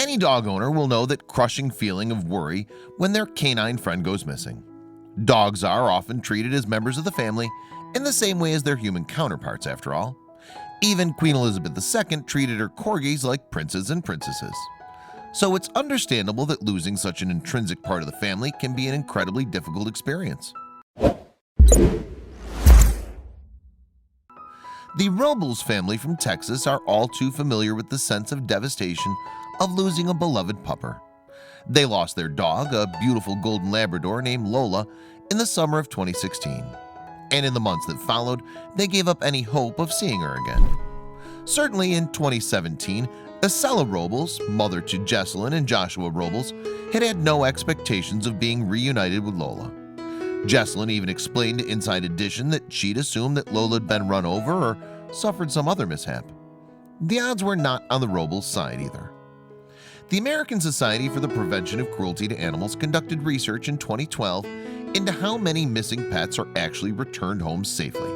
Any dog owner will know that crushing feeling of worry when their canine friend goes missing. Dogs are often treated as members of the family in the same way as their human counterparts, after all. Even Queen Elizabeth II treated her corgis like princes and princesses. So it's understandable that losing such an intrinsic part of the family can be an incredibly difficult experience. The Robles family from Texas are all too familiar with the sense of devastation of losing a beloved pupper. They lost their dog, a beautiful golden Labrador named Lola, in the summer of 2016. And in the months that followed, they gave up any hope of seeing her again. Certainly in 2017, Isela Robles, mother to Jessalyn and Joshua Robles, had no expectations of being reunited with Lola. Jessalyn even explained to Inside Edition that she'd assumed that Lola had been run over or suffered some other mishap. The odds were not on the Robles' side either. The American Society for the Prevention of Cruelty to Animals conducted research in 2012 into how many missing pets are actually returned home safely,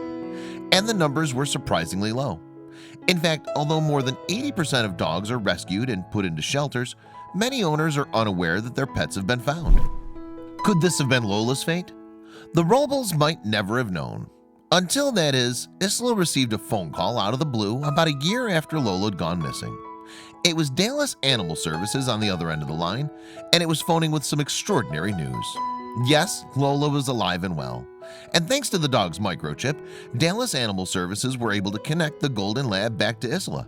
and the numbers were surprisingly low. In fact, although more than 80% of dogs are rescued and put into shelters, many owners are unaware that their pets have been found. Could this have been Lola's fate? The Robles might never have known. Until, that is, Isla received a phone call out of the blue about a year after Lola had gone missing. It was Dallas Animal Services on the other end of the line, and it was phoning with some extraordinary news. Yes, Lola was alive and well, and thanks to the dog's microchip, Dallas Animal Services were able to connect the golden lab back to Isla.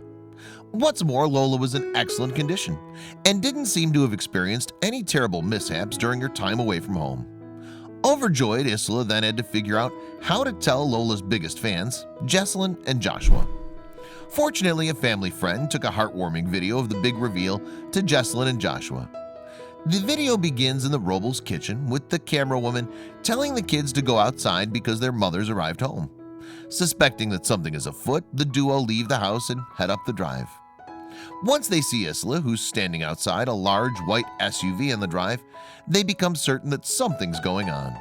What's more, Lola was in excellent condition and didn't seem to have experienced any terrible mishaps during her time away from home. Overjoyed, Isla then had to figure out how to tell Lola's biggest fans, Jessalyn and Joshua. Fortunately, a family friend took a heartwarming video of the big reveal to Jessalyn and Joshua. The video begins in the Robles' kitchen with the camera woman telling the kids to go outside because their mothers arrived home. Suspecting that something is afoot, the duo leave the house and head up the drive. Once they see Isla, who's standing outside a large white SUV on the drive, they become certain that something's going on.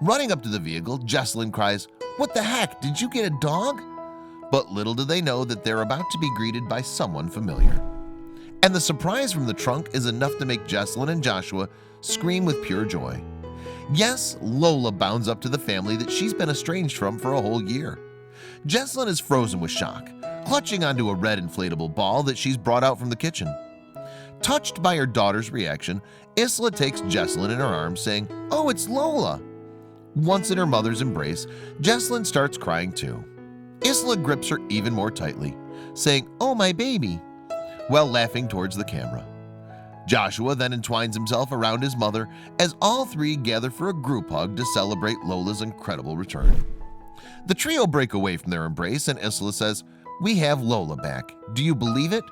Running up to the vehicle, Jessalyn cries, "What the heck, did you get a dog?" But little do they know that they're about to be greeted by someone familiar. And the surprise from the trunk is enough to make Jessalyn and Joshua scream with pure joy. Yes, Lola bounds up to the family that she's been estranged from for a whole year. Jessalyn is frozen with shock, clutching onto a red inflatable ball that she's brought out from the kitchen. Touched by her daughter's reaction, Isla takes Jessalyn in her arms, saying, "Oh, it's Lola." Once in her mother's embrace, Jessalyn starts crying too. Isla grips her even more tightly, saying, "Oh, my baby," while laughing towards the camera. Joshua then entwines himself around his mother as all three gather for a group hug to celebrate Lola's incredible return. The trio break away from their embrace and Isla says, "We have Lola back. Do you believe it?"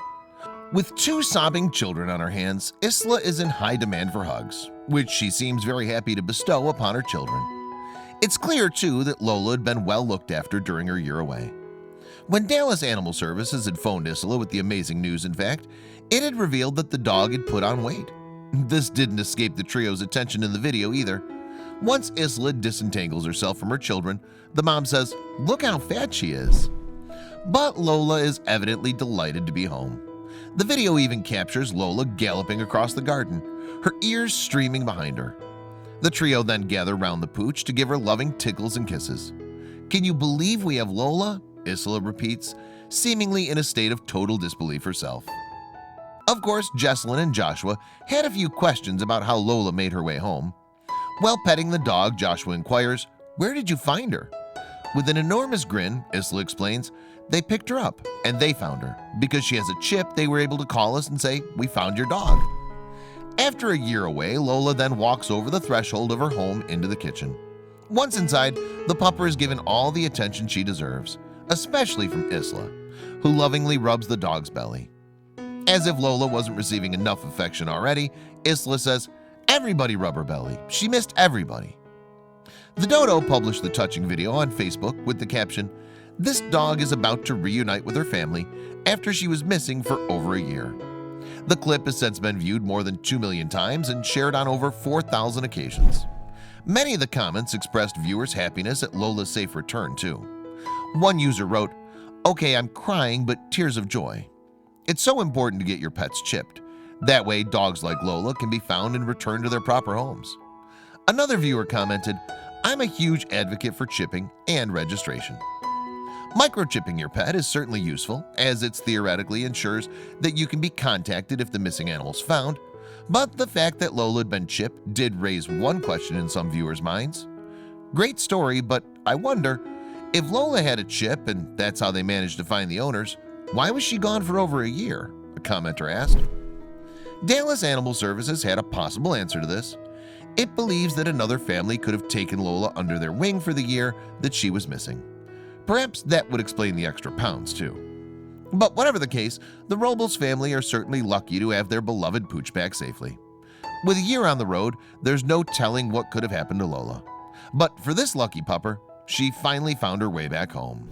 With two sobbing children on her hands, Isla is in high demand for hugs, which she seems very happy to bestow upon her children. It's clear, too, that Lola had been well looked after during her year away. When Dallas Animal Services had phoned Isla with the amazing news, in fact, it had revealed that the dog had put on weight. This didn't escape the trio's attention in the video either. Once Isla disentangles herself from her children, the mom says, "Look how fat she is." But Lola is evidently delighted to be home. The video even captures Lola galloping across the garden, her ears streaming behind her. The trio then gather round the pooch to give her loving tickles and kisses. "Can you believe we have Lola?" Isla repeats, seemingly in a state of total disbelief herself. Of course, Jessalyn and Joshua had a few questions about how Lola made her way home. While petting the dog, Joshua inquires, "Where did you find her?" With an enormous grin, Isla explains, "They picked her up and they found her. Because she has a chip, they were able to call us and say, 'We found your dog.'" After a year away, Lola then walks over the threshold of her home into the kitchen. Once inside, the pupper is given all the attention she deserves, especially from Isla, who lovingly rubs the dog's belly. As if Lola wasn't receiving enough affection already, Isla says, "Everybody rub her belly. She missed everybody." The dodo published the touching video on Facebook with the caption, "This dog is about to reunite with her family after she was missing for over a year." The clip has since been viewed more than 2 million times and shared on over 4,000 occasions. Many of the comments expressed viewers' happiness at Lola's safe return too. One user wrote, "Okay, I'm crying, but tears of joy. It's so important to get your pets chipped. That way, dogs like Lola can be found and returned to their proper homes. Another viewer commented, "I'm a huge advocate for chipping and registration." Microchipping your pet is certainly useful, as it theoretically ensures that you can be contacted if the missing animal is found, but the fact that Lola had been chipped did raise one question in some viewers' minds. Great story, but I wonder, if Lola had a chip and that's how they managed to find the owners, why was she gone for over a year? A commenter asked. Dallas Animal Services had a possible answer to this. It believes that another family could have taken Lola under their wing for the year that she was missing. Perhaps that would explain the extra pounds too. But whatever the case, the Robles family are certainly lucky to have their beloved pooch back safely. With a year on the road, there's no telling what could have happened to Lola. But for this lucky pupper, she finally found her way back home.